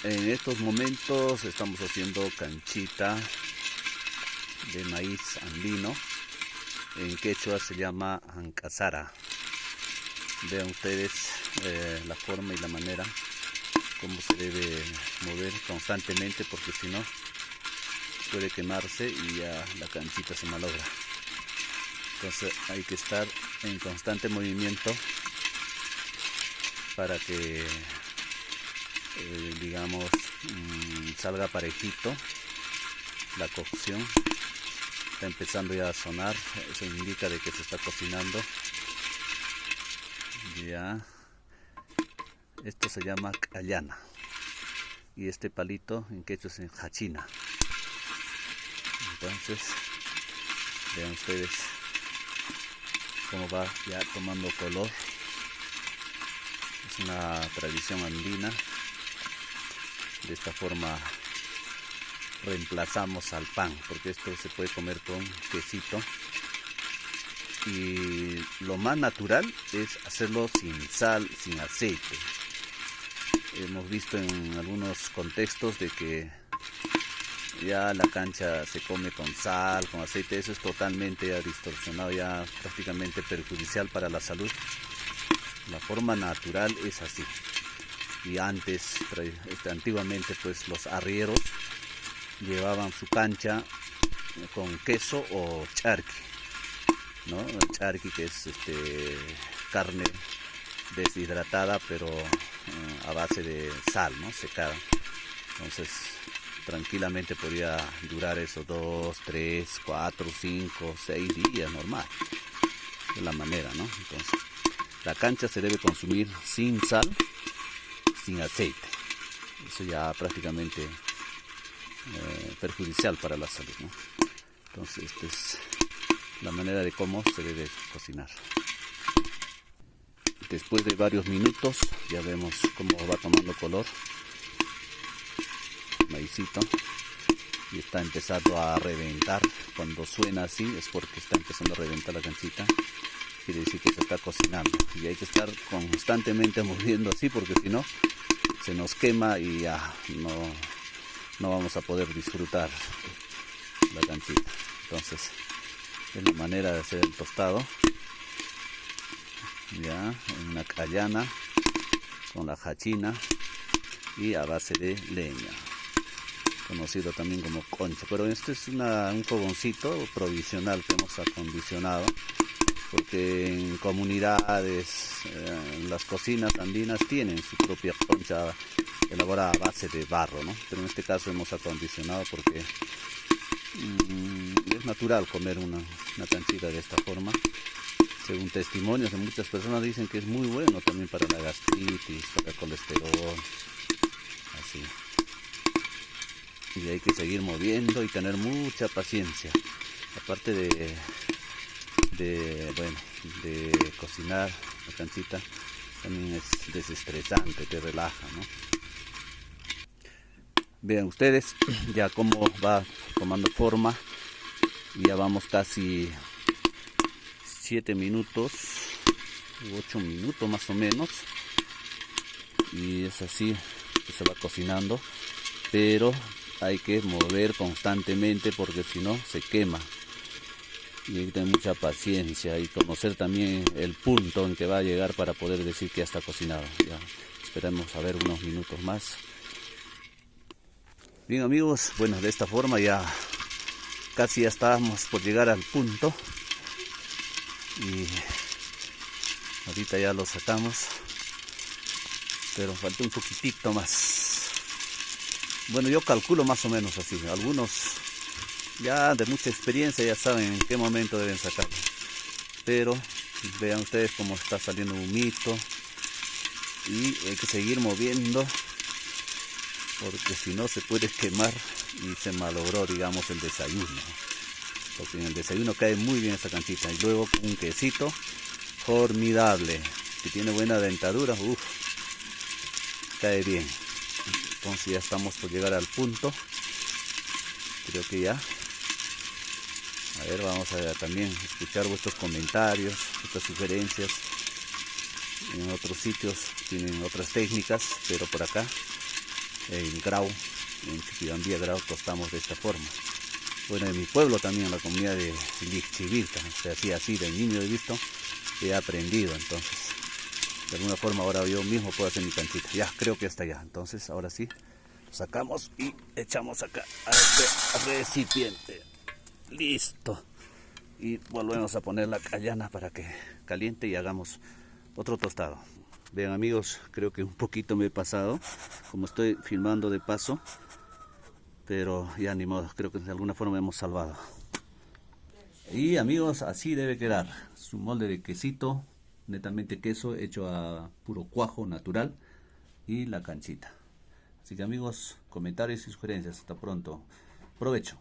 En estos momentos estamos haciendo canchita de maíz andino. En quechua se llama ancasara. Vean ustedes la forma y la manera cómo se debe mover constantemente, porque si no puede quemarse y ya la canchita se malogra. Entonces hay que estar en constante movimiento para que digamos salga parejito la cocción. Está empezando ya a sonar, eso indica de que se está cocinando ya. Esto se llama callana y este palito en quechua es en hachina. Entonces vean ustedes cómo va ya tomando color. Es una tradición andina. De esta forma reemplazamos al pan, porque esto se puede comer con quesito. Y lo más natural es hacerlo sin sal, sin aceite. Hemos visto en algunos contextos de que ya la cancha se come con sal, con aceite. Eso es totalmente ya distorsionado, ya prácticamente perjudicial para la salud. La forma natural es así. Y antes, antiguamente, pues los arrieros llevaban su cancha con queso o charqui, ¿no? El charqui, que es carne deshidratada, pero a base de sal, ¿no? Secada. Entonces tranquilamente podía durar eso 2, 3, 4, 5, 6 días normal, de la manera, ¿no? Entonces la cancha se debe consumir sin sal, sin aceite. Eso ya prácticamente perjudicial para la salud, ¿no? Entonces esta es la manera de cómo se debe cocinar. Después de varios minutos ya vemos cómo va tomando color el maicito y está empezando a reventar. Cuando suena así es porque está empezando a reventar la canchita, quiere decir que se está cocinando, y hay que estar constantemente moviendo así, porque si no se nos quema y ya no vamos a poder disfrutar la canchita. Entonces es la manera de hacer el tostado ya en una callana con la hachina y a base de leña, conocido también como concha. Pero este es un fogoncito provisional que hemos acondicionado, porque en comunidades las cocinas andinas tienen su propia concha elaborada a base de barro, ¿no? Pero en este caso hemos acondicionado porque es natural comer una canchita de esta forma. Según testimonios de muchas personas, dicen que es muy bueno también para la gastritis, para el colesterol, así. Y hay que seguir moviendo y tener mucha paciencia. Aparte de cocinar la canchita, también es desestresante, te relaja, ¿no? Vean ustedes ya cómo va tomando forma, y ya vamos casi 7 minutos, 8 minutos más o menos, y es así que se va cocinando, pero hay que mover constantemente porque si no se quema. Y hay que tener mucha paciencia y conocer también el punto en que va a llegar para poder decir que ya está cocinado. Ya esperemos a ver unos minutos más. Bien amigos, bueno, de esta forma ya casi ya estábamos por llegar al punto, y ahorita ya lo sacamos, pero falta un poquitito más. Bueno, yo calculo más o menos así. Algunos ya de mucha experiencia ya saben en qué momento deben sacarlo, pero vean ustedes cómo está saliendo humito, y hay que seguir moviendo porque si no se puede quemar y se malogró, digamos, el desayuno, porque en el desayuno cae muy bien esta canchita. Y luego con un quesito formidable que tiene buena dentadura, cae bien. Entonces ya estamos por llegar al punto, creo que ya. A ver, vamos a también escuchar vuestros comentarios, vuestras sugerencias. En otros sitios tienen otras técnicas, pero por acá en Grau, en Chuquibambilla, Grau, tostamos de esta forma. Bueno, en mi pueblo también, en la comunidad de Lichivirca, se hacía así, de niño he visto, he aprendido, entonces, de alguna forma ahora yo mismo puedo hacer mi canchita. Ya, creo que está ya, entonces ahora sí, lo sacamos y echamos acá a este recipiente. Listo. Y volvemos a poner la callana para que caliente y hagamos otro tostado. Vean amigos, creo que un poquito me he pasado, como estoy filmando de paso, pero ya ni modo, creo que de alguna forma hemos salvado. Y amigos, así debe quedar su molde de quesito, netamente queso hecho a puro cuajo natural, y la canchita. Así que amigos, comentarios y sugerencias, hasta pronto, provecho.